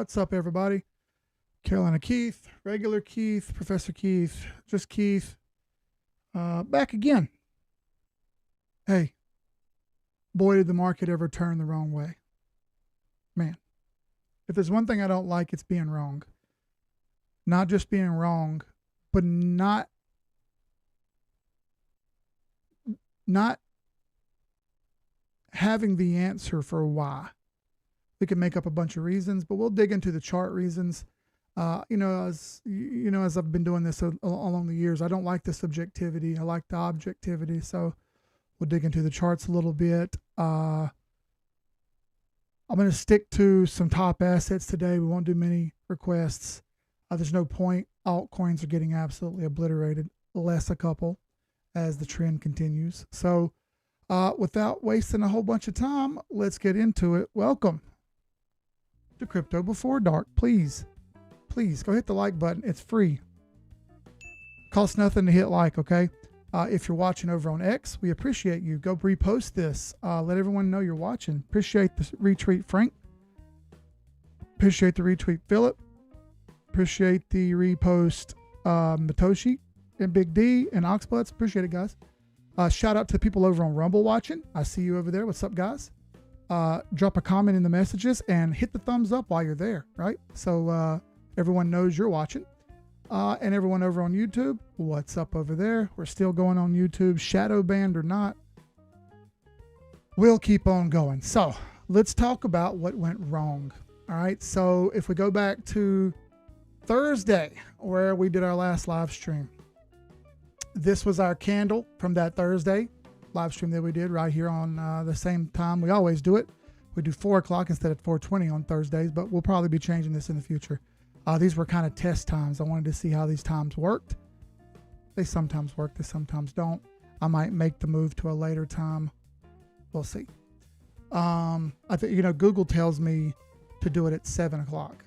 What's up, everybody? Carolina Keith, regular Keith, Professor Keith, just Keith, back again. Hey, boy, did the market ever turn the wrong way. Man, if there's one thing I don't like, it's being wrong. Not just being wrong, but not having the answer for why. We can make up a bunch of reasons, but we'll dig into the chart reasons. As I've been doing this along the years, I don't like the subjectivity. I like the objectivity. So we'll dig into the charts a little bit. I'm going to stick to some top assets today. We won't do many requests. There's no point. Altcoins are getting absolutely obliterated, less a couple as the trend continues. So without wasting a whole bunch of time, let's get into it. Welcome to Crypto Before Dark. Please go hit the like button. It's free. Costs nothing to hit like, okay? If you're watching over on X, we appreciate you. Go repost this. Let everyone know you're watching. Appreciate the retweet, Frank. Appreciate the retweet, Philip. Appreciate the repost, Matoshi and Big D and Oxbutts. Appreciate it, guys. Shout out to the people over on Rumble watching. I see you over there. What's up, guys? Drop a comment in the messages and hit the thumbs up while you're there, right? So everyone knows you're watching. And everyone over on YouTube, what's up over there? We're still going on YouTube, shadow banned or not. We'll keep on going. So let's talk about what went wrong. All right. So if we go back to Thursday, where we did our last live stream, this was our candle from that Thursday live stream that we did right here on the same time. We always do it. We do 4 o'clock instead of 4:20 on Thursdays, but we'll probably be changing this in the future. These were kind of test times. I wanted to see how these times worked. They sometimes work, they sometimes don't. I might make the move to a later time. We'll see. I think, Google tells me to do it at 7 o'clock,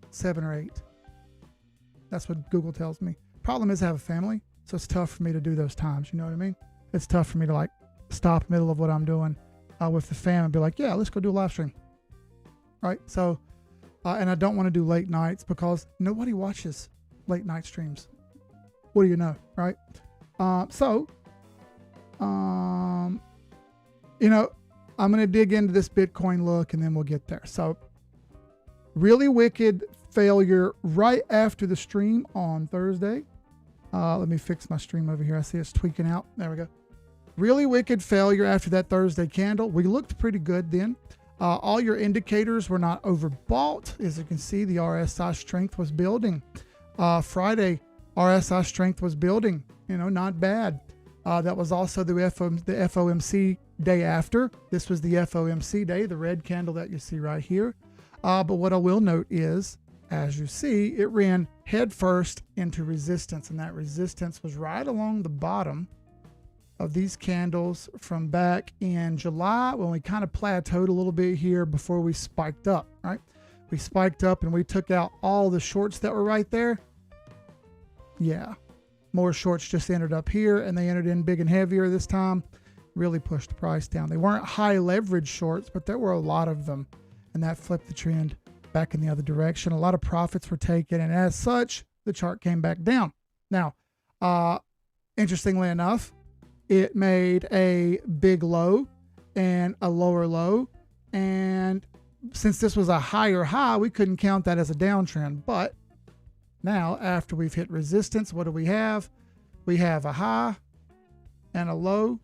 7 or 8. That's what Google tells me. Problem is I have a family, so it's tough for me to do those times. You know what I mean? It's tough for me to stop middle of what I'm doing with the fam and be like, yeah, let's go do a live stream. Right? So, and I don't want to do late nights because nobody watches late night streams. What do you know? Right? I'm going to dig into this Bitcoin look and then we'll get there. So really wicked failure right after the stream on Thursday. Let me fix my stream over here. I see it's tweaking out. There we go. Really wicked failure after that Thursday candle. We looked pretty good then. All your indicators were not overbought. As you can see, the RSI strength was building. Friday, RSI strength was building. Not bad. That was also the FOMC day after. This was the FOMC day, the red candle that you see right here. But what I will note is, as you see, it ran headfirst into resistance, and that resistance was right along the bottom of these candles from back in July when we kind of plateaued a little bit here before we spiked up, right? We spiked up and we took out all the shorts that were right there. Yeah, more shorts just entered up here, and they entered in big and heavier this time, really pushed the price down. They weren't high leverage shorts, but there were a lot of them, and that flipped the trend back in the other direction. A lot of profits were taken, and as such, the chart came back down. Now, interestingly enough, it made a big low and a lower low, and since this was a higher high, we couldn't count that as a downtrend. But now, after we've hit resistance, what do we have? We have a high and a low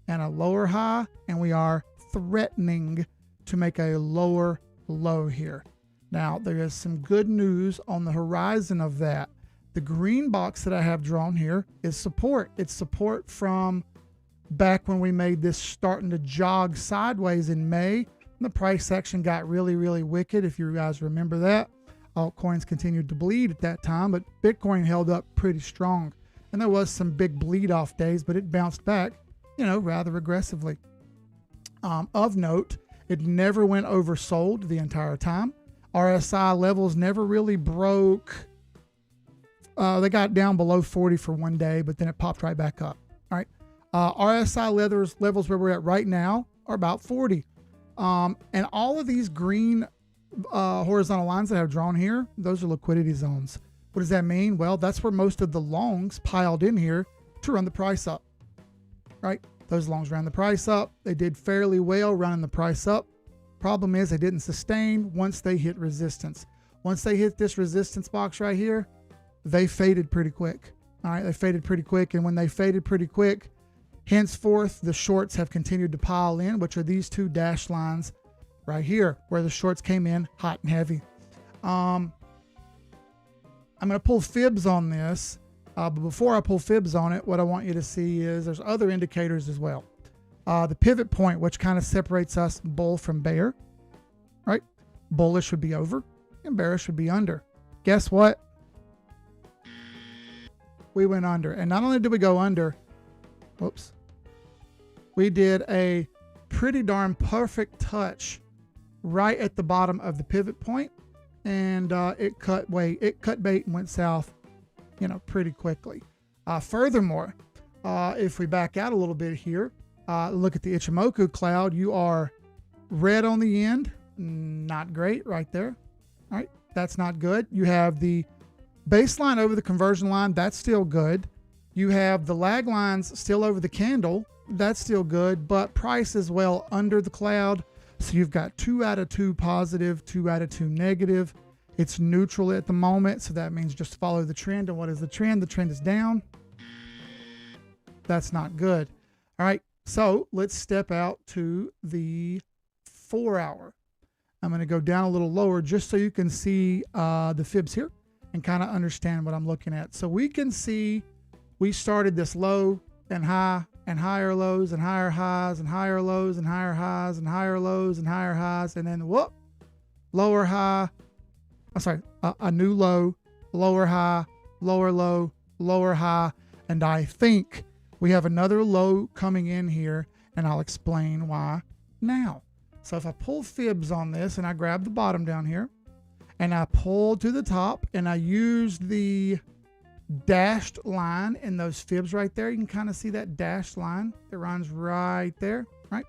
and a lower high, and we are threatening to make a lower low here. Now, there is some good news on the horizon of that. The green box that I have drawn here is support. It's support from back when we made this starting to jog sideways in May. The price action got really, really wicked, if you guys remember that. Altcoins continued to bleed at that time, but Bitcoin held up pretty strong. And there was some big bleed off days, but it bounced back, rather aggressively. Of note, it never went oversold the entire time. RSI levels never really broke. They got down below 40 for one day, but then it popped right back up. All right. RSI levels where we're at right now are about 40. And all of these green horizontal lines that I have drawn here, those are liquidity zones. What does that mean? Well, that's where most of the longs piled in here to run the price up, right? Those longs ran the price up. They did fairly well running the price up. Problem is they didn't sustain once they hit resistance. Once they hit this resistance box right here, they faded pretty quick. All right, they faded pretty quick. And when they faded pretty quick, henceforth, the shorts have continued to pile in, which are these two dashed lines right here, where the shorts came in hot and heavy. I'm going to pull fibs on this. But before I pull fibs on it, what I want you to see is there's other indicators as well. The pivot point, which kind of separates us bull from bear, right? Bullish would be over and bearish would be under. Guess what? We went under. And not only did we go under, whoops, we did a pretty darn perfect touch right at the bottom of the pivot point, and it cut bait and went south, pretty quickly. Furthermore, if we back out a little bit here, look at the Ichimoku cloud. You are red on the end, not great right there. All right, that's not good. You have the baseline over the conversion line, that's still good. You have the lag lines still over the candle, that's still good, but price is well under the cloud. So you've got 2 out of 2 positive, 2 out of 2 negative. It's neutral at the moment, so that means just follow the trend. And what is the trend? The trend is down. That's not good. All right, so let's step out to the 4 hour. I'm going to go down a little lower just so you can see the fibs here and kind of understand what I'm looking at. So we can see we started this low and high and higher lows and higher highs and higher lows and higher highs and higher lows and higher highs, and then whoop, lower high. A new low, lower high, lower low, lower high, and I think we have another low coming in here, and I'll explain why now. So if I pull fibs on this and I grab the bottom down here and I pull to the top and I use the dashed line in those fibs right there, you can kind of see that dashed line that runs right there, right?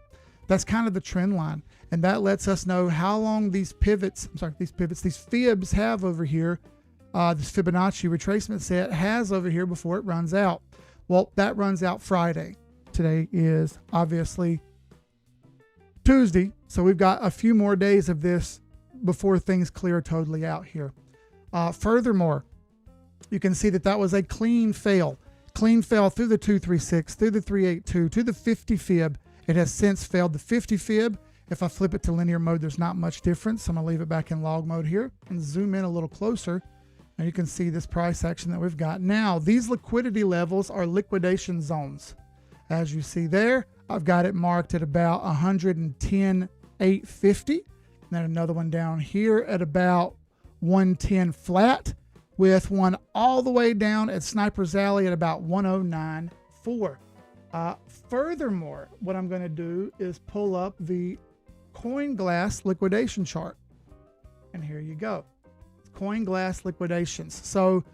That's kind of the trend line. And that lets us know how long these fibs have over here, this Fibonacci retracement set has over here before it runs out. Well, that runs out Friday. Today is obviously Tuesday, so we've got a few more days of this before things clear totally out here. Furthermore, you can see that was a clean fail through the 236, through the 382, to the 50 fib. It has since failed the 50 fib. If I flip it to linear mode, there's not much difference. I'm going to leave it back in log mode here and zoom in a little closer. And you can see this price action that we've got. Now, these liquidity levels are liquidation zones. As you see there, I've got it marked at about 110,850. And then another one down here at about 110 flat, with one all the way down at Sniper's Alley at about 109.4. Furthermore, what I'm going to do is pull up the CoinGlass liquidation chart. And here you go. CoinGlass liquidations. So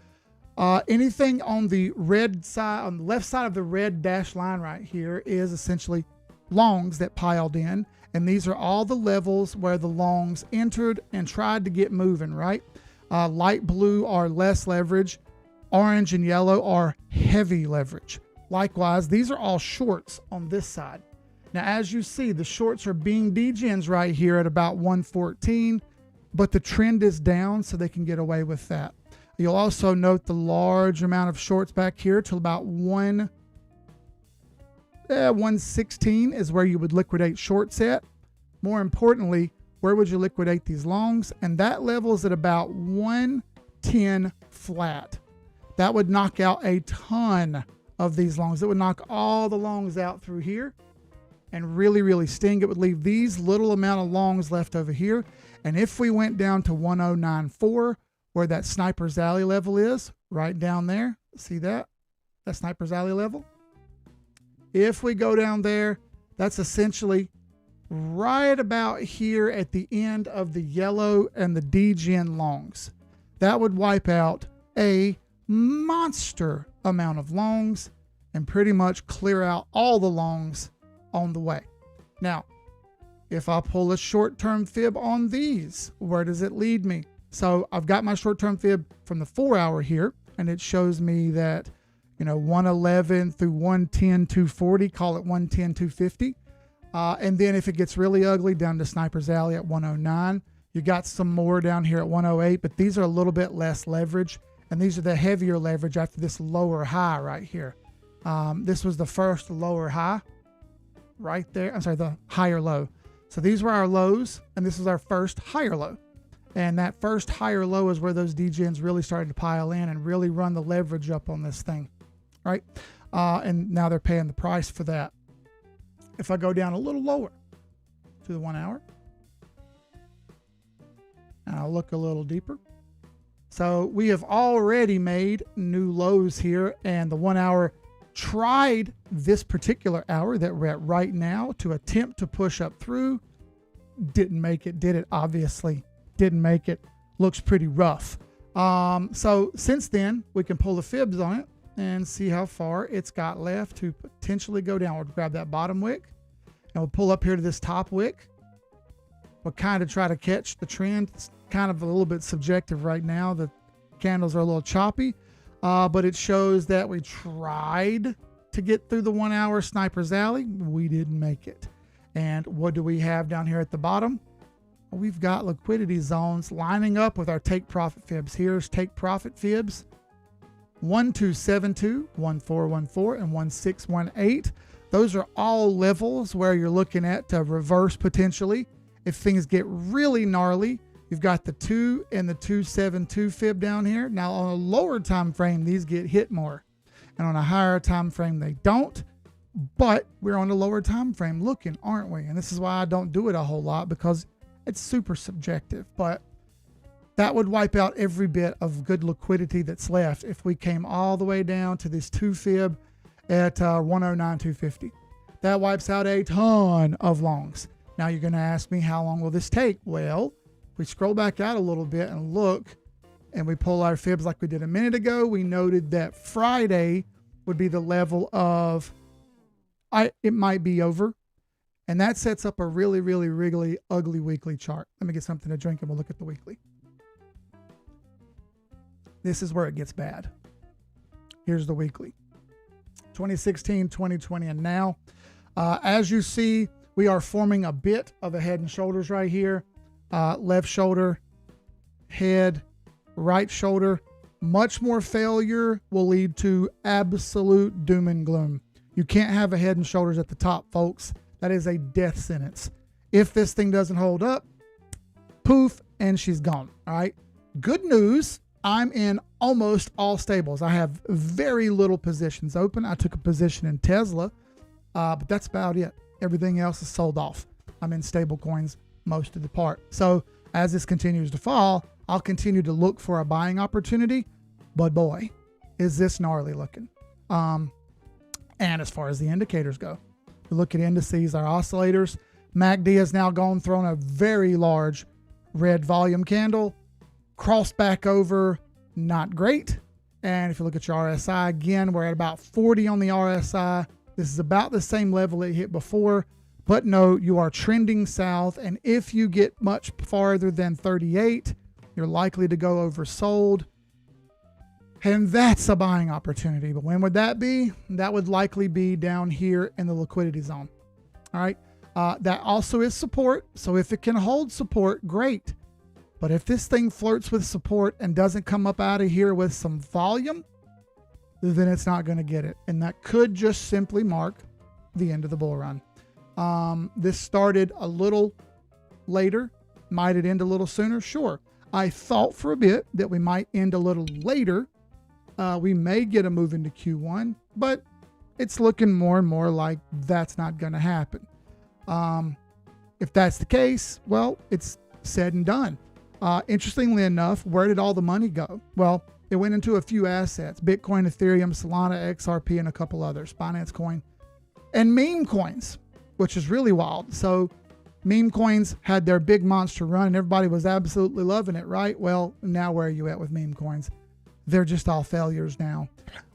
anything on the red side, on the left side of the red dashed line right here, is essentially longs that piled in. And these are all the levels where the longs entered and tried to get moving, right? Light blue are less leverage. Orange and yellow are heavy leverage. Likewise, these are all shorts on this side. Now, as you see, the shorts are being degens right here at about 114, but the trend is down, so they can get away with that. You'll also note the large amount of shorts back here till about 116 is where you would liquidate shorts at. More importantly, where would you liquidate these longs? And that level is at about 110 flat. That would knock out a ton of these longs. It would knock all the longs out through here and really, really sting. It would leave these little amount of longs left over here. And if we went down to 109.4, where that Sniper's Alley level is, right down there, see that? That Sniper's Alley level. If we go down there, that's essentially right about here at the end of the yellow and the degen longs. That would wipe out a monster amount of longs and pretty much clear out all the longs on the way. Now, If I pull a short-term fib on these, where does it lead me? So I've got my short-term fib from the 4 hour here, and it shows me that, 111 through 110, 240, call it 110, 250. And then if it gets really ugly, down to Sniper's Alley at 109. You got some more down here at 108, but these are a little bit less leverage, and these are the heavier leverage after this lower high right here. This was the first lower high right there. I'm sorry, the higher low. So these were our lows, and this is our first higher low. And that first higher low is where those degens really started to pile in and really run the leverage up on this thing, right? And now they're paying the price for that. If I go down a little lower to the 1 hour, and I'll look a little deeper. So we have already made new lows here, and the 1 hour tried this particular hour that we're at right now to attempt to push up through. Didn't make it, did it? Obviously didn't make it. Looks pretty rough. So since then, we can pull the fibs on it and see how far it's got left to potentially go down. We'll grab that bottom wick and we'll pull up here to this top wick. We'll kind of try to catch the trend. It's kind of a little bit subjective right now. The candles are a little choppy, but it shows that we tried to get through the 1 hour Sniper's Alley. We didn't make it. And what do we have down here at the bottom? We've got liquidity zones lining up with our take profit fibs. Here's take profit fibs: 1272, 1414, and 1618. Those are all levels where you're looking at to reverse potentially. If things get really gnarly, you've got the 2 and the 272 fib down here. Now on a lower time frame, these get hit more, and on a higher time frame, they don't. But we're on a lower time frame looking, aren't we? And this is why I don't do it a whole lot, because it's super subjective. But that would wipe out every bit of good liquidity that's left if we came all the way down to this 2 fib at 109.250. That wipes out a ton of longs. Now you're going to ask me, how long will this take? Well, if we scroll back out a little bit and look, and we pull our fibs like we did a minute ago, we noted that Friday would be the level of, it might be over. And that sets up a really, really, really ugly weekly chart. Let me get something to drink and we'll look at the weekly. This is where it gets bad. Here's the weekly. 2016, 2020, and now. As you see, we are forming a bit of a head and shoulders right here. Left shoulder, head, right shoulder. Much more failure will lead to absolute doom and gloom. You can't have a head and shoulders at the top, folks. That is a death sentence. If this thing doesn't hold up, poof, and she's gone. All right. Good news. I'm in almost all stables. I have very little positions open. I took a position in Tesla, but that's about it. Everything else is sold off. I'm in stable coins most of the part. So as this continues to fall, I'll continue to look for a buying opportunity. But boy, is this gnarly looking. And as far as the indicators go, we look at indices, our oscillators. MACD has now thrown a very large red volume candle, crossed back over, not great. And if you look at your RSI, again, we're at about 40 on the RSI. This is about the same level it hit before, but no, you are trending south. And if you get much farther than 38, you're likely to go oversold. And that's a buying opportunity. But when would that be? That would likely be down here in the liquidity zone. All right. That also is support. So if it can hold support, great. But if this thing flirts with support and doesn't come up out of here with some volume, then it's not going to get it. And that could just simply mark the end of the bull run. This started a little later. Might it end a little sooner? Sure. I thought for a bit that we might end a little later. We may get a move into Q1, but it's looking more and more like that's not going to happen. If that's the case, well, it's said and done. Interestingly enough, where did all the money go? Well, it went into a few assets: Bitcoin, Ethereum, Solana, XRP, and a couple others, Binance Coin, and meme coins, which is really wild. So meme coins had their big monster run and everybody was absolutely loving it, right? Well, now where are you at with meme coins? They're just all failures now.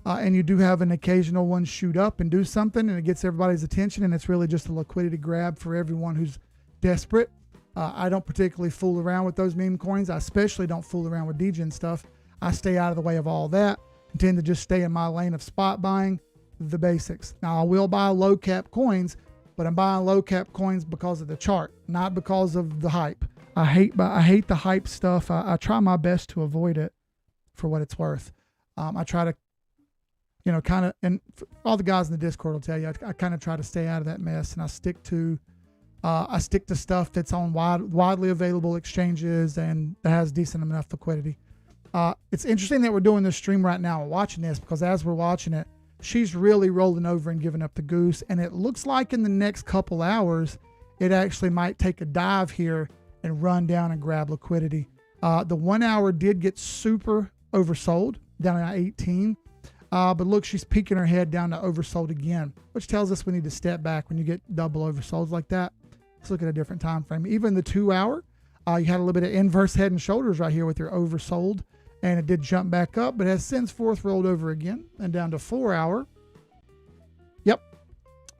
And you do have an occasional one shoot up and do something and it gets everybody's attention, and it's really just a liquidity grab for everyone who's desperate. I don't particularly fool around with those meme coins. I especially don't fool around with degen stuff. I stay out of the way of all that. I tend to just stay in my lane of spot buying, the basics. Now, I will buy low cap coins, but I'm buying low cap coins because of the chart, not because of the hype. I hate the hype stuff. I try my best to avoid it for what it's worth. I try to, kind of, and all the guys in the Discord will tell you, I kind of try to stay out of that mess, and I stick to stuff that's on widely available exchanges and that has decent enough liquidity. It's interesting that we're doing this stream right now and watching this, because as we're watching it, she's really rolling over and giving up the goose. And it looks like in the next couple hours, it actually might take a dive here and run down and grab liquidity. The 1 hour did get super oversold down at 18. But look, she's peeking her head down to oversold again, which tells us we need to step back when you get double oversolds like that. Let's look at a different time frame. Even the 2 hour, you had a little bit of inverse head and shoulders right here with your oversold, and it did jump back up, but has since forth rolled over again and down to 4 hour. Yep,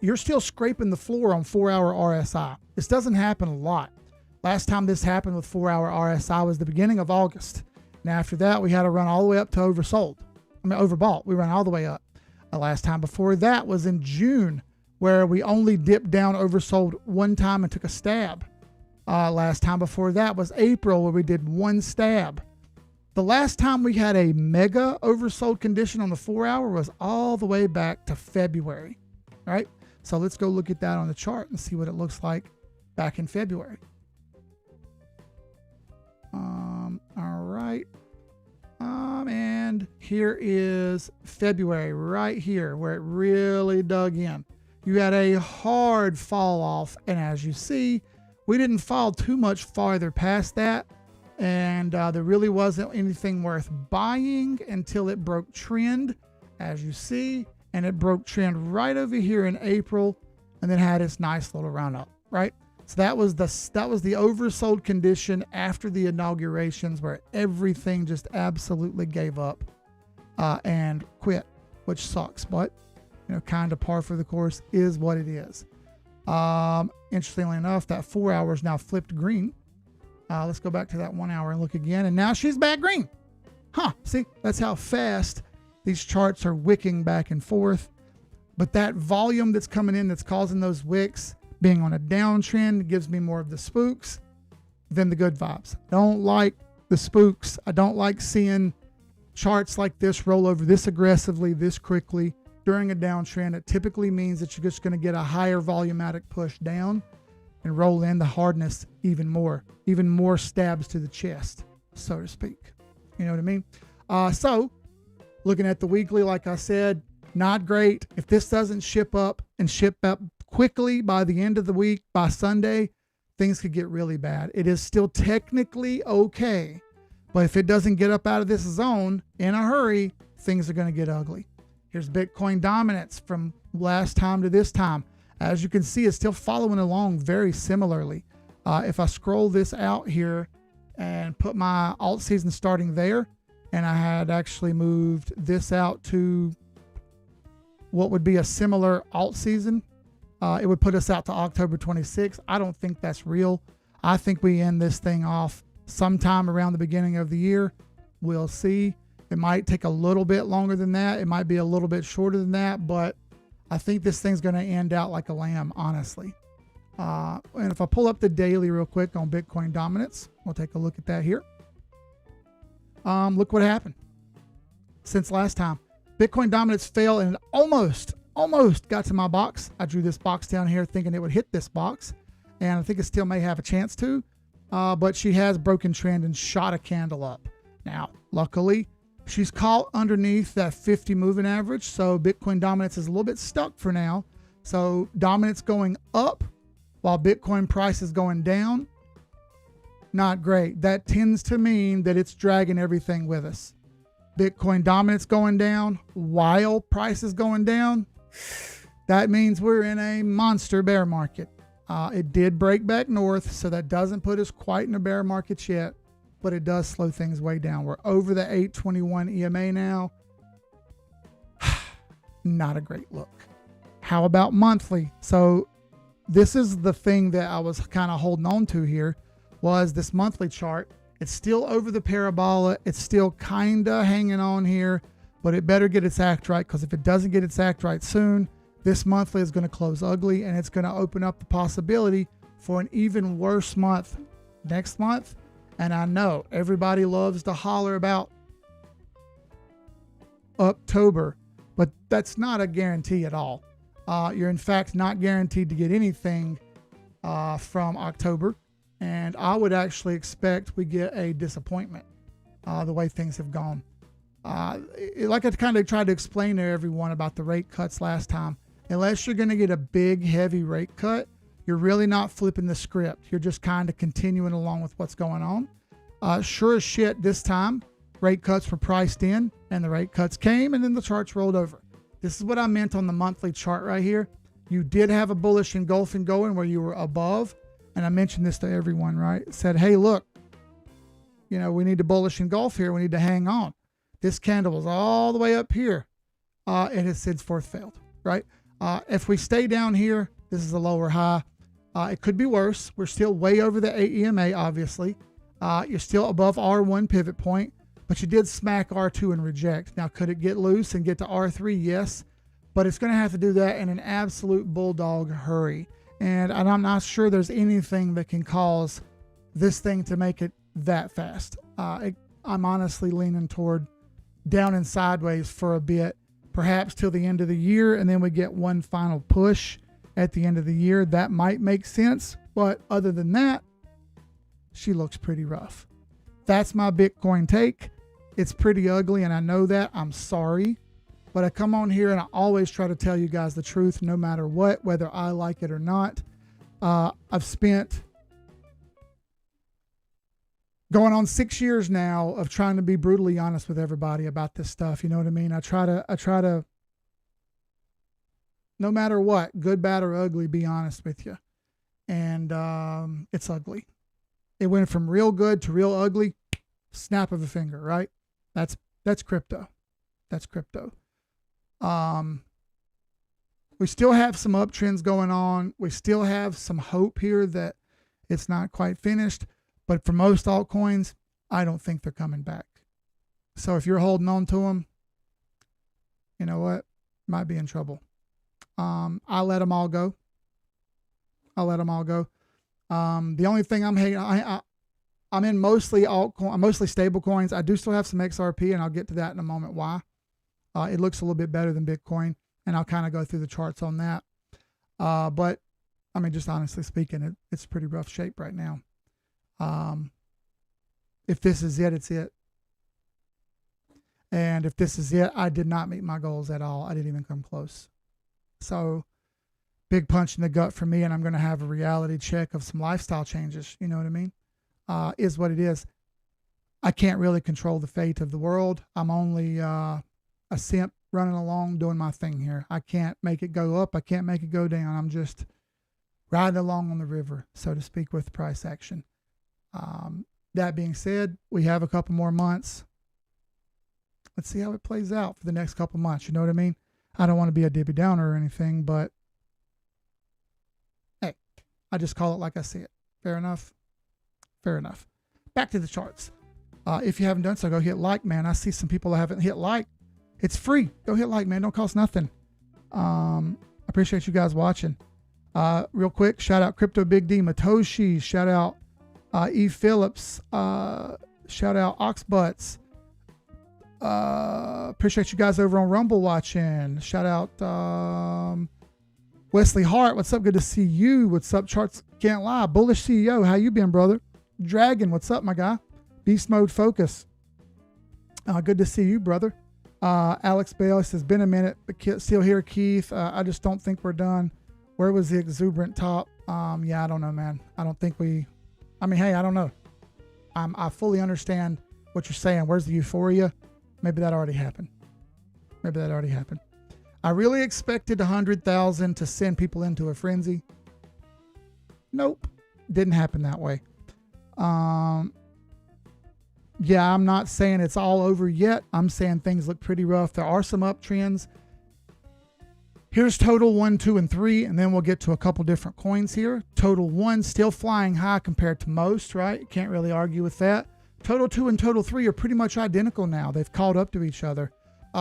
you're still scraping the floor on 4 hour RSI. This doesn't happen a lot. Last time this happened with 4 hour RSI was the beginning of August. And after that, we had to run all the way up to oversold. Overbought. We ran all the way up. The last time before that was in June, where we only dipped down oversold one time and took a stab. Last time before that was April, where we did one stab. The last time we had a mega oversold condition on the 4 hour was all the way back to February. All right. So let's go look at that on the chart and see what it looks like back in February. All right. And here is February right here, where it really dug in. You had a hard fall off, and as you see, we didn't fall too much farther past that, and there really wasn't anything worth buying until it broke trend, as you see, and it broke trend right over here in April, and then had its nice little run up, right? So that was the oversold condition after the inaugurations, where everything just absolutely gave up and quit, which sucks, but kind of par for the course is what it is. Interestingly enough, that 4 hours now flipped green. Let's go back to that 1 hour and look again, and now she's back green. See, that's how fast these charts are wicking back and forth. But that volume that's coming in that's causing those wicks, being on a downtrend, gives me more of the spooks than the good vibes. I don't like the spooks. I don't like seeing charts like this roll over this aggressively, this quickly during a downtrend. It typically means that you're just going to get a higher volumetric push down and roll in the hardness even more stabs to the chest, so to speak. You know what I mean? So looking at the weekly, like I said, not great. If this doesn't ship up quickly by the end of the week, by Sunday, things could get really bad. It is still technically okay, but if it doesn't get up out of this zone in a hurry, things are going to get ugly. Here's Bitcoin dominance from last time to this time. As you can see, it's still following along very similarly. If I scroll this out here and put my alt season starting there, and I had actually moved this out to what would be a similar alt season, it would put us out to October 26th. I don't think that's real. I think we end this thing off sometime around the beginning of the year. We'll see. It might take a little bit longer than that. It might be a little bit shorter than that, but I think this thing's going to end out like a lamb, honestly. And if I pull up the daily real quick on Bitcoin dominance, we'll take a look at that here. Look what happened since last time. Bitcoin dominance fell and it almost got to my box. I drew this box down here thinking it would hit this box, and I think it still may have a chance to, but she has broken trend and shot a candle up. Now, luckily, she's caught underneath that 50 moving average, so Bitcoin dominance is a little bit stuck for now. So dominance going up while Bitcoin price is going down, not great. That tends to mean that it's dragging everything with us. Bitcoin dominance going down while price is going down, that means we're in a monster bear market. It did break back north, so that doesn't put us quite in a bear market yet, but it does slow things way down. We're over the 821 EMA now. Not a great look. How about monthly? So this is the thing that I was kind of holding on to here, was this monthly chart. It's still over the parabola. It's still kind of hanging on here, but it better get its act right, because if it doesn't get its act right soon, this monthly is going to close ugly, and it's going to open up the possibility for an even worse month next month. And I know everybody loves to holler about October, but that's not a guarantee at all. You're in fact not guaranteed to get anything from October, and I would actually expect we get a disappointment the way things have gone. Like I kind of tried to explain to everyone about the rate cuts last time, unless you're going to get a big, heavy rate cut, you're really not flipping the script. You're just kind of continuing along with what's going on. Sure as shit, this time, rate cuts were priced in, and the rate cuts came, and then the charts rolled over. This is what I meant on the monthly chart right here. You did have a bullish engulfing going where you were above, and I mentioned this to everyone, right? It said, hey, look, we need to bullish engulf here. We need to hang on. This candle was all the way up here. It has since forth failed, right? If we stay down here, this is a lower high. It could be worse. We're still way over the AEMA, obviously. You're still above R1 pivot point, but you did smack R2 and reject. Now, could it get loose and get to R3? Yes, but it's going to have to do that in an absolute bulldog hurry. And I'm not sure there's anything that can cause this thing to make it that fast. I'm honestly leaning toward down and sideways for a bit, perhaps till the end of the year, and then we get one final push at the end of the year. That might make sense, but other than that, she looks pretty rough. That's my Bitcoin take. It's pretty ugly, and I know that. I'm sorry, but I come on here and I always try to tell you guys the truth, no matter what, whether I like it or not. I've spent going on 6 years now of trying to be brutally honest with everybody about this stuff. You know what I mean? I try to, no matter what, good, bad, or ugly, be honest with you. And it's ugly. It went from real good to real ugly, snap of a finger, right? That's crypto. That's crypto. We still have some uptrends going on. We still have some hope here that it's not quite finished. But for most altcoins, I don't think they're coming back. So if you're holding on to them, you know what? Might be in trouble. I let them all go. The only thing I'm hating, I'm in mostly altcoin, mostly stable coins. I do still have some XRP, and I'll get to that in a moment. Why? It looks a little bit better than Bitcoin, and I'll kind of go through the charts on that. But I mean, just honestly speaking, it's pretty rough shape right now. If this is it, it's it. And if this is it, I did not meet my goals at all. I didn't even come close. So big punch in the gut for me, and I'm going to have a reality check of some lifestyle changes. You know what I mean? Is what it is. I can't really control the fate of the world. I'm only a simp running along doing my thing here. I can't make it go up. I can't make it go down. I'm just riding along on the river, so to speak, with price action. That being said, we have a couple more months. Let's see how it plays out for the next couple months. You know what I mean? I don't want to be a Debbie Downer or anything, but hey, I just call it like I see it. Fair enough? Fair enough. Back to the charts. If you haven't done so, go hit like, man. I see some people that haven't hit like. It's free. Go hit like, man. Don't cost nothing. I appreciate you guys watching. Real quick, shout out Crypto Big D Matoshi. Shout out E. Phillips. Shout out Oxbutts. Appreciate you guys over on Rumble watching. Shout out Wesley Hart. What's up? Good to see you. What's up? Charts Can't Lie. Bullish CEO. How you been, brother? Dragon. What's up, my guy? Beast Mode Focus. Good to see you, brother. Alex Bale says, been a minute, but still here, Keith. I just don't think we're done. Where was the exuberant top? Yeah, I don't know, man. I don't think I mean, hey, I don't know. I fully understand what you're saying. Where's the euphoria? Maybe that already happened. I really expected 100,000 to send people into a frenzy. Nope. Didn't happen that way. Yeah, I'm not saying it's all over yet. I'm saying things look pretty rough. There are some uptrends. Here's total 1, 2, and 3, and then we'll get to a couple different coins here. Total 1 still flying high compared to most, right? Can't really argue with that. Total 2 and total 3 are pretty much identical now. They've caught up to each other.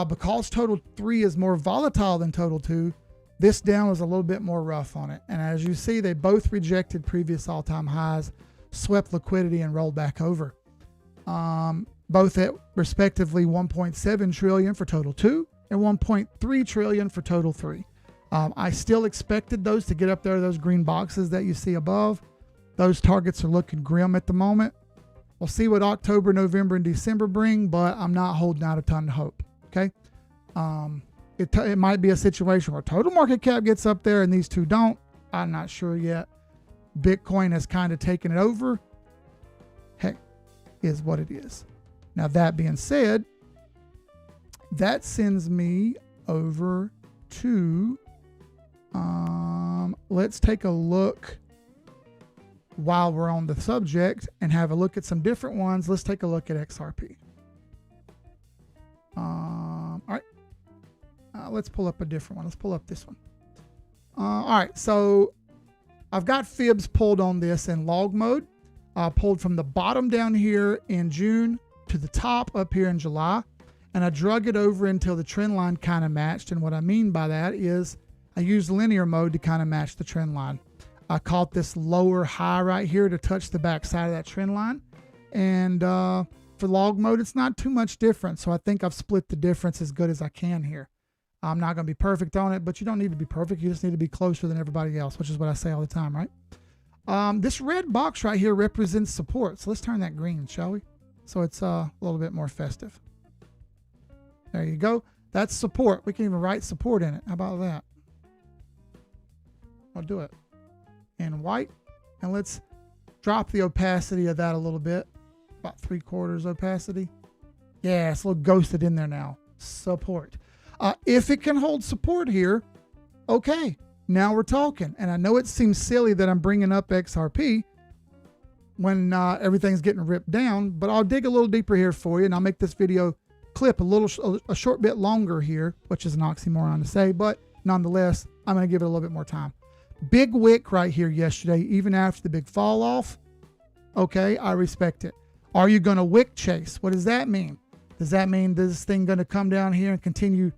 Because total 3 is more volatile than total 2, this down was a little bit more rough on it. And as you see, they both rejected previous all-time highs, swept liquidity, and rolled back over. Both at respectively 1.7 trillion for total 2 and 1.3 trillion for total 3. I still expected those to get up there, those green boxes that you see above. Those targets are looking grim at the moment. We'll see what October, November, and December bring, but I'm not holding out a ton of hope. Okay. It might be a situation where total market cap gets up there and these two don't. I'm not sure yet. Bitcoin has kind of taken it over. Hey, is what it is. Now, that being said, that sends me over to, let's take a look while we're on the subject and have a look at some different ones. Let's take a look at XRP. All right. Let's pull up a different one. Let's pull up this one. All right. So I've got fibs pulled on this in log mode. Pulled from the bottom down here in June to the top up here in July. And I drug it over until the trend line kind of matched. And what I mean by that is I used linear mode to kind of match the trend line. I caught this lower high right here to touch the back side of that trend line. And for log mode, it's not too much different. So I think I've split the difference as good as I can here. I'm not going to be perfect on it, but you don't need to be perfect. You just need to be closer than everybody else, which is what I say all the time, right? This red box right here represents support. So let's turn that green, shall we? So it's a little bit more festive. There you go. That's support. We can even write support in it. How about that? I'll do it in white. And let's drop the opacity of that a little bit. About 3/4 opacity. Yeah, it's a little ghosted in there now. Support. If it can hold support here, okay, now we're talking. And I know it seems silly that I'm bringing up XRP when everything's getting ripped down, but I'll dig a little deeper here for you, and I'll make this video clip a short bit longer here, which is an oxymoron to say, but nonetheless, I'm going to give it a little bit more time. Big wick right here yesterday, even after the big fall off. Okay, I respect it. Are you going to wick chase? What does that mean? Does that mean this thing going to come down here and continue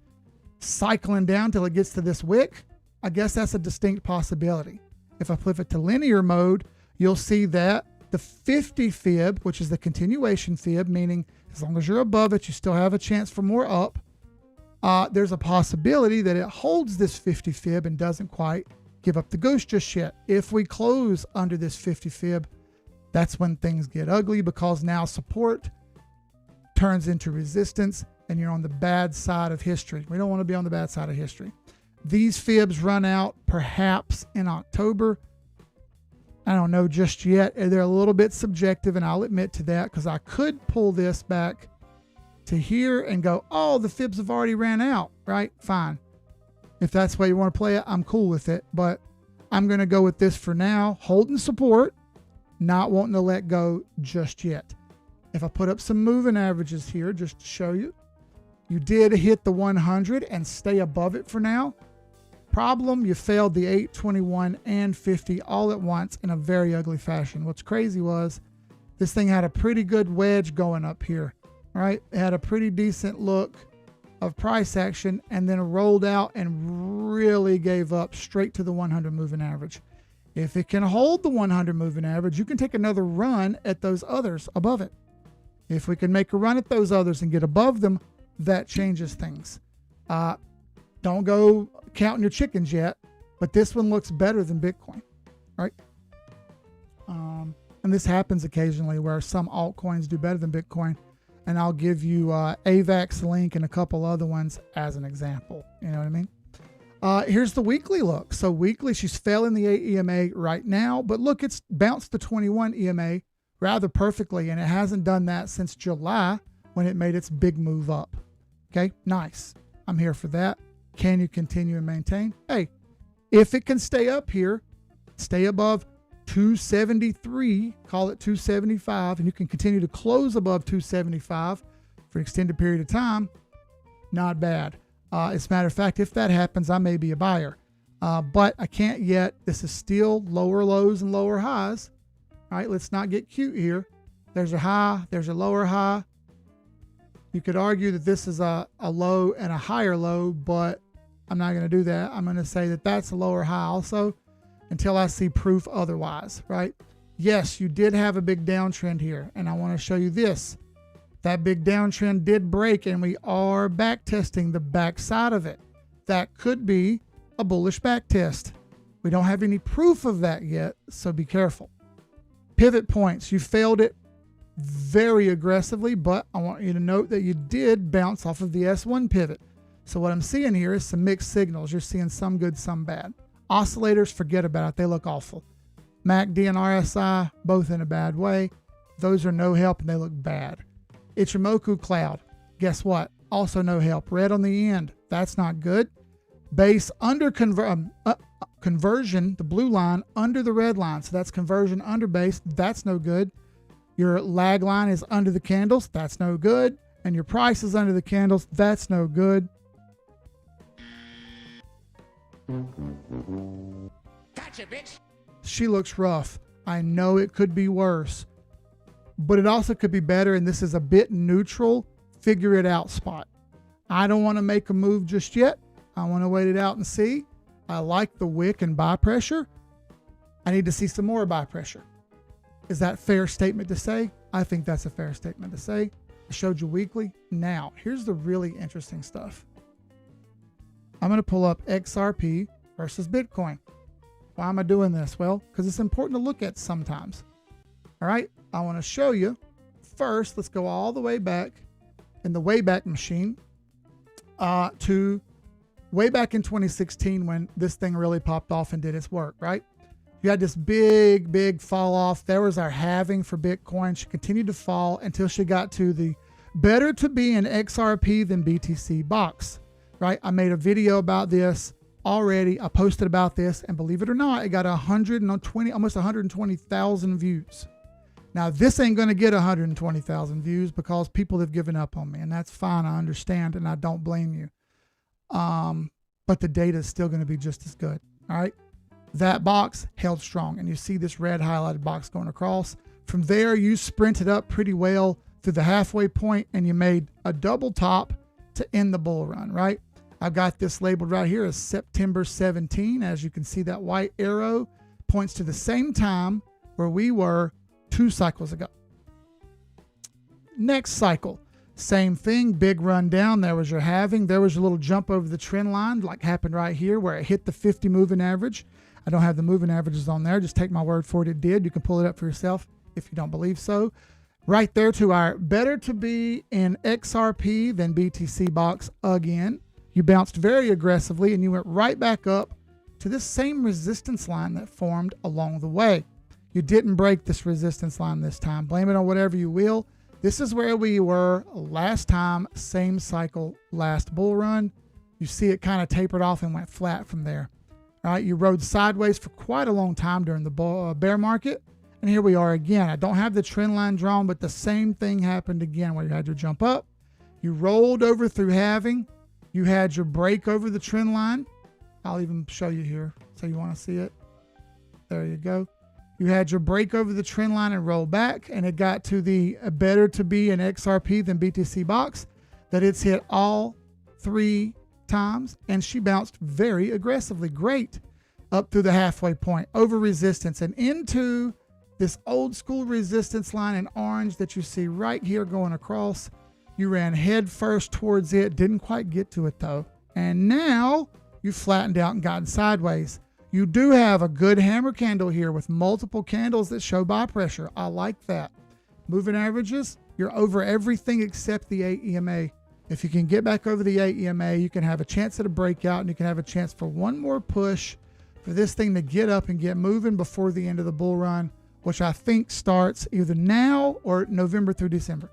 cycling down till it gets to this wick? I guess that's a distinct possibility. If I flip it to linear mode, you'll see that the 50 fib, which is the continuation fib, meaning as long as you're above it, you still have a chance for more up. There's a possibility that it holds this 50 fib and doesn't quite give up the ghost just yet. If we close under this 50 fib, that's when things get ugly, because now support turns into resistance and you're on the bad side of history. We don't want to be on the bad side of history. These fibs run out perhaps in October. I don't know just yet. They're a little bit subjective, and I'll admit to that, because I could pull this back to here and go, oh, the fibs have already ran out, right? Fine. If that's the way you want to play it, I'm cool with it. But I'm going to go with this for now, holding support, not wanting to let go just yet. If I put up some moving averages here just to show you, you did hit the 100 and stay above it for now. Problem, you failed the 8, 21, and 50 all at once in a very ugly fashion. What's crazy was this thing had a pretty good wedge going up here, right? It had a pretty decent look of price action and then rolled out and really gave up straight to the 100 moving average. If it can hold the 100 moving average, you can take another run at those others above it. If we can make a run at those others and get above them, that changes things. Don't go counting your chickens yet, but this one looks better than Bitcoin, right? And this happens occasionally where some altcoins do better than Bitcoin. And I'll give you AVAX link and a couple other ones as an example. You know what I mean? Here's the weekly look. So weekly, she's failing the 8 EMA right now, but look, it's bounced the 21 EMA rather perfectly, and it hasn't done that since July when it made its big move up. Okay, nice. I'm here for that. Can you continue and maintain? Hey, if it can stay up here, stay above 273, call it 275, and you can continue to close above 275 for an extended period of time, not bad. As a matter of fact, if that happens, I may be a buyer. But I can't yet. This is still lower lows and lower highs. All right, let's not get cute here. There's a high, there's a lower high. You could argue that this is a low and a higher low, but I'm not going to do that. I'm going to say that that's a lower high also until I see proof otherwise, right? Yes, you did have a big downtrend here, and I want to show you this. That big downtrend did break, and we are back testing the back side of it. That could be a bullish back test. We don't have any proof of that yet, so be careful. Pivot points, you failed it very aggressively, but I want you to note that you did bounce off of the S1 pivot. So what I'm seeing here is some mixed signals. You're seeing some good, some bad. Oscillators, forget about it. They look awful. MACD and RSI, both in a bad way. Those are no help and they look bad. Ichimoku cloud, guess what? Also no help. Red on the end, that's not good. Base under conversion, the blue line under the red line. So that's conversion under base, that's no good. Your lag line is under the candles, that's no good. And your price is under the candles, that's no good. Gotcha, bitch. She looks rough. I know it could be worse, but it also could be better. And this is a bit neutral, figure it out spot. I don't want to make a move just yet. I want to wait it out and see. I like the wick and buy pressure. I need to see some more buy pressure. Is that a fair statement to say? I think that's a fair statement to say. I showed you weekly. Now, here's the really interesting stuff. I'm going to pull up XRP versus Bitcoin. Why am I doing this? Well, because it's important to look at sometimes. All right, I want to show you. First, let's go all the way back in the Wayback Machine to way back in 2016 when this thing really popped off and did its work, right? You had this big fall off. There was our halving for Bitcoin. She continued to fall until she got to the better to be an XRP than BTC box, right? I made a video about this already. I posted about this, and believe it or not, it got almost 120,000 views. Now, this ain't going to get 120,000 views because people have given up on me, and that's fine. I understand, and I don't blame you. But the data is still going to be just as good, all right? That box held strong, and you see this red highlighted box going across. From there, you sprinted up pretty well through the halfway point, and you made a double top to end the bull run, right? I've got this labeled right here as September 17. As you can see, that white arrow points to the same time where we were 2 cycles ago. Next cycle, same thing, big run down. There was your halving. There was your little jump over the trend line, like happened right here, where it hit the 50 moving average. I don't have the moving averages on there. Just take my word for it. It did. You can pull it up for yourself if you don't believe so. Right there to our better to be in XRP than BTC box again. You bounced very aggressively and you went right back up to this same resistance line that formed along the way. You didn't break this resistance line this time. Blame it on whatever you will. This is where we were last time, same cycle, last bull run. You see it kind of tapered off and went flat from there. All right, you rode sideways for quite a long time during the bear market. And here we are again. I don't have the trend line drawn, but the same thing happened again where you had your jump up. You rolled over through halving. You had your break over the trend line. I'll even show you here so you want to see it. There you go. You had your break over the trend line and roll back, and it got to the better to be an XRP than BTC box that it's hit all 3 times, and she bounced very aggressively. Great. Up through the halfway point, over resistance, and into this old school resistance line in orange that you see right here going across. You ran head first towards it, didn't quite get to it though. And now you flattened out and gotten sideways. You do have a good hammer candle here with multiple candles that show buy pressure. I like that. Moving averages, you're over everything except the 8 EMA. If you can get back over the 8 EMA, you can have a chance at a breakout, and you can have a chance for one more push for this thing to get up and get moving before the end of the bull run, which I think starts either now or November through December.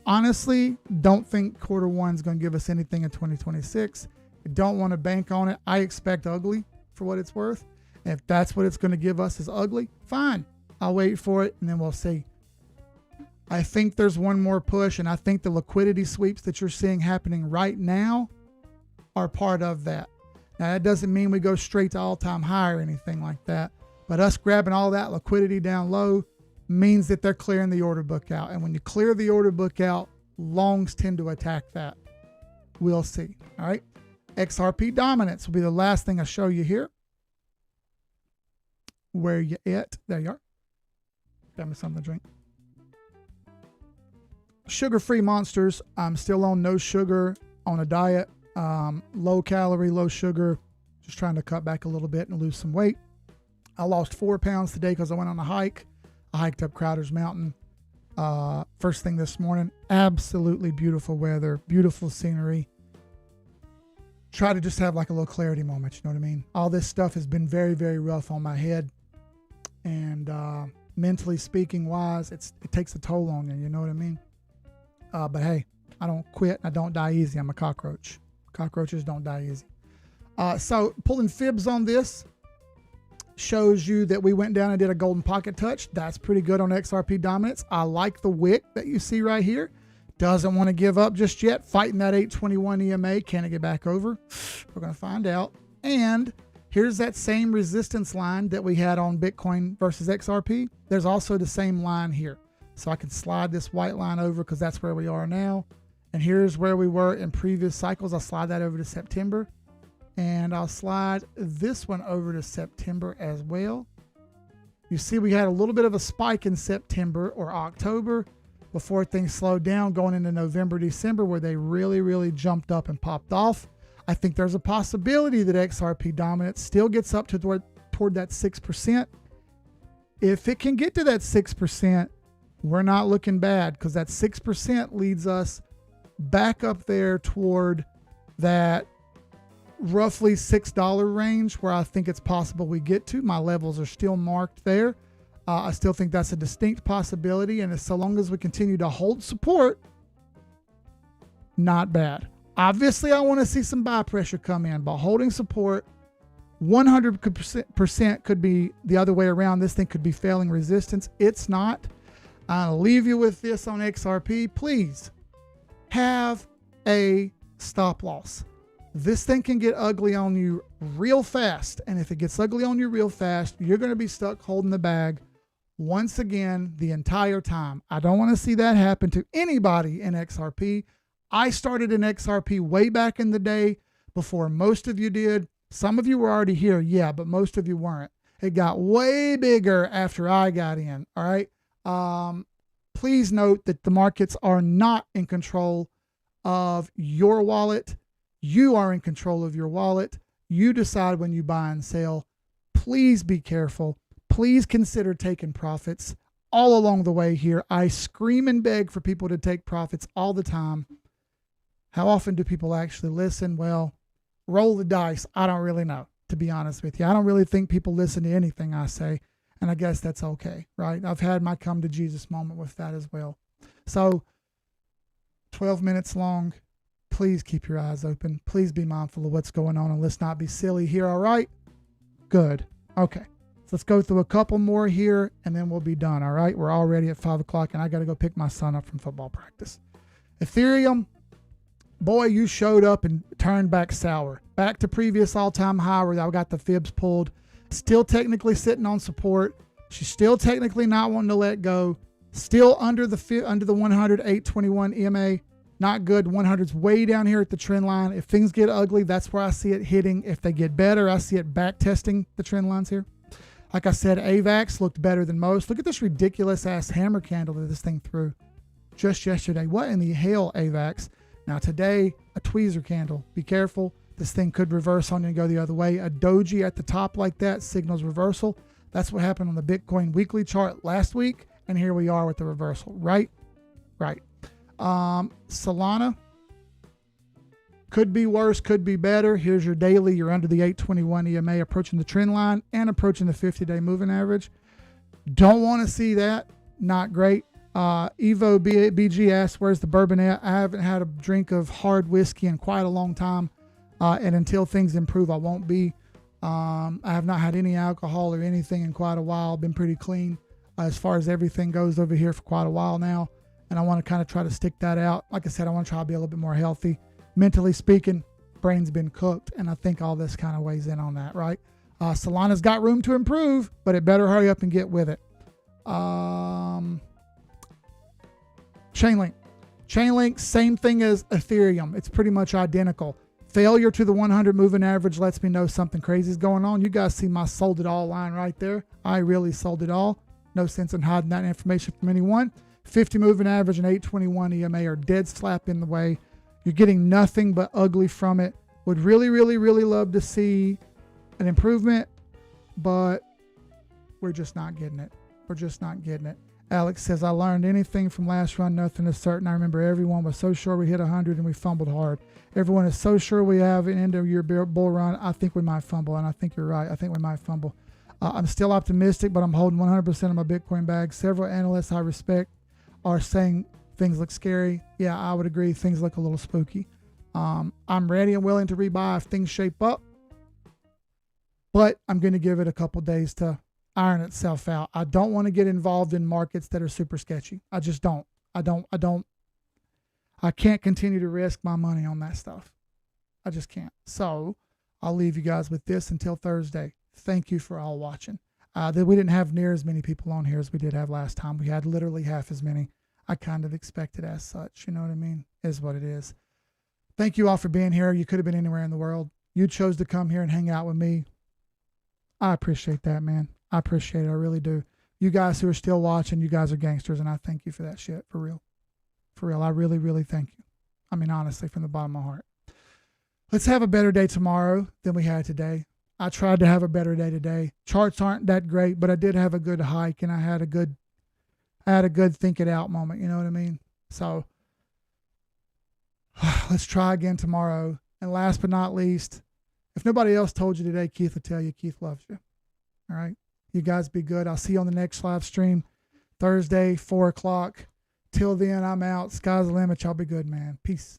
Honestly don't think quarter one is going to give us anything in 2026. I don't want to bank on it. I expect ugly for what it's worth. And if that's what it's going to give us is ugly, fine. I'll wait for it and then we'll see. I think there's one more push, and I think the liquidity sweeps that you're seeing happening right now are part of that. Now, that doesn't mean we go straight to all-time high or anything like that, but us grabbing all that liquidity down low means that they're clearing the order book out. And when you clear the order book out, longs tend to attack that. We'll see. All right. XRP dominance will be the last thing I show you here. Where you at? There you are. Got me something to drink. Sugar-free monsters. I'm still on no sugar, on a diet. Low calorie, low sugar. Just trying to cut back a little bit and lose some weight. I lost 4 pounds today because I went on a hike. I hiked up Crowder's Mountain first thing this morning. Absolutely beautiful weather, beautiful scenery. Try to just have like a little clarity moment, you know what I mean? All this stuff has been very, very rough on my head. And mentally speaking wise, it takes a toll on you, you know what I mean? But hey, I don't quit. I don't die easy. I'm a cockroach. Cockroaches don't die easy. So pulling fibs on this shows you that we went down and did a golden pocket touch. That's pretty good on XRP dominance. I like the wick that you see right here. Doesn't want to give up just yet. Fighting that 821 EMA. Can it get back over? We're going to find out. And here's that same resistance line that we had on Bitcoin versus XRP. There's also the same line here. So I can slide this white line over because that's where we are now. And here's where we were in previous cycles. I'll slide that over to September. And I'll slide this one over to September as well. You see we had a little bit of a spike in September or October before things slowed down going into November, December, where they really, really jumped up and popped off. I think there's a possibility that XRP dominance still gets up to toward that 6%. If it can get to that 6%, we're not looking bad because that 6% leads us back up there toward that roughly $6 range where I think it's possible we get to. My levels are still marked there. I still think that's a distinct possibility. And so long as we continue to hold support, not bad. Obviously, I want to see some buy pressure come in, but holding support 100% could be the other way around. This thing could be failing resistance. It's not. I'll leave you with this on XRP. Please have a stop loss. This thing can get ugly on you real fast. And if it gets ugly on you real fast, you're going to be stuck holding the bag once again the entire time. I don't want to see that happen to anybody in XRP. I started in XRP way back in the day before most of you did. Some of you were already here, yeah, but most of you weren't. It got way bigger after I got in, all right? Please note that the markets are not in control of your wallet. You are in control of your wallet. You decide when you buy and sell. Please be careful. Please consider taking profits all along the way here. I scream and beg for people to take profits all the time. How often do people actually listen? Well, roll the dice. I don't really know, to be honest with you. I don't really think people listen to anything I say, and I guess that's okay, right? I've had my come to Jesus moment with that as well. So 12 minutes long. Please keep your eyes open. Please be mindful of what's going on, and let's not be silly here, all right? Good. Okay. So let's go through a couple more here, and then we'll be done, all right? We're already at 5 o'clock, and I got to go pick my son up from football practice. Ethereum, boy, you showed up and turned back sour. Back to previous all-time high where I got the fibs pulled. Still technically sitting on support. She's still technically not wanting to let go. Still under the 100, 821 EMA. Not good. 100's way down here at the trend line. If things get ugly, that's where I see it hitting. If they get better, I see it back testing the trend lines here. Like I said, AVAX looked better than most. Look at this ridiculous ass hammer candle that this thing threw just yesterday. What in the hell, AVAX? Now today, a tweezer candle. Be careful. This thing could reverse on you and go the other way. A doji at the top like that signals reversal. That's what happened on the Bitcoin weekly chart last week. And here we are with the reversal, right? Right. Solana could be worse, could be better. Here's your daily. You're under the 821 EMA, approaching the trend line and approaching the 50-day moving average. Don't want to see that. Not great. Evo BG asks, where's the bourbon at? I haven't had a drink of hard whiskey in quite a long time. And until things improve, I won't be. I have not had any alcohol or anything in quite a while. Been pretty clean as far as everything goes over here for quite a while now. and I want to kind of try to stick that out. Like I said, I want to try to be a little bit more healthy. Mentally speaking, brain's been cooked, and I think all this kind of weighs in on that, right? Solana's got room to improve, but it better hurry up and get with it. Chainlink. Chainlink, same thing as Ethereum. It's pretty much identical. Failure to the 100 moving average lets me know something crazy is going on. You guys see my sold it all line right there. I really sold it all. No sense in hiding that information from anyone. 50 moving average and 821 EMA are dead slap in the way. You're getting nothing but ugly from it. Would really, really, really love to see an improvement, but we're just not getting it. We're just not getting it. Alex says, I learned anything from last run, nothing is certain. I remember everyone was so sure we hit 100 and we fumbled hard. Everyone is so sure we have an end of year bull run. I think we might fumble, and I think you're right. I think we might fumble. I'm still optimistic, but I'm holding 100% of my Bitcoin bag. Several analysts I respect are saying things look scary. Yeah, I would agree. Things look a little spooky. I'm ready and willing to rebuy if things shape up, but I'm going to give it a couple days to iron itself out. I don't want to get involved in markets that are super sketchy. I just don't. I can't continue to risk my money on that stuff. I just can't. So I'll leave you guys with this until Thursday. Thank you for all watching. We didn't have near as many people on here as we did have last time. We had literally half as many. I kind of expected as such. You know what I mean? Is what it is. Thank you all for being here. You could have been anywhere in the world. You chose to come here and hang out with me. I appreciate that, man. I appreciate it. I really do. You guys who are still watching, you guys are gangsters, and I thank you for that shit. For real. For real. I really, really thank you. I mean, honestly, from the bottom of my heart. Let's have a better day tomorrow than we had today. I tried to have a better day today. Charts aren't that great, but I did have a good hike, and I had a good think it out moment. You know what I mean? So let's try again tomorrow. And last but not least, if nobody else told you today, Keith will tell you Keith loves you. All right? You guys be good. I'll see you on the next live stream Thursday, 4 o'clock. Till then, I'm out. Sky's the limit. Y'all be good, man. Peace.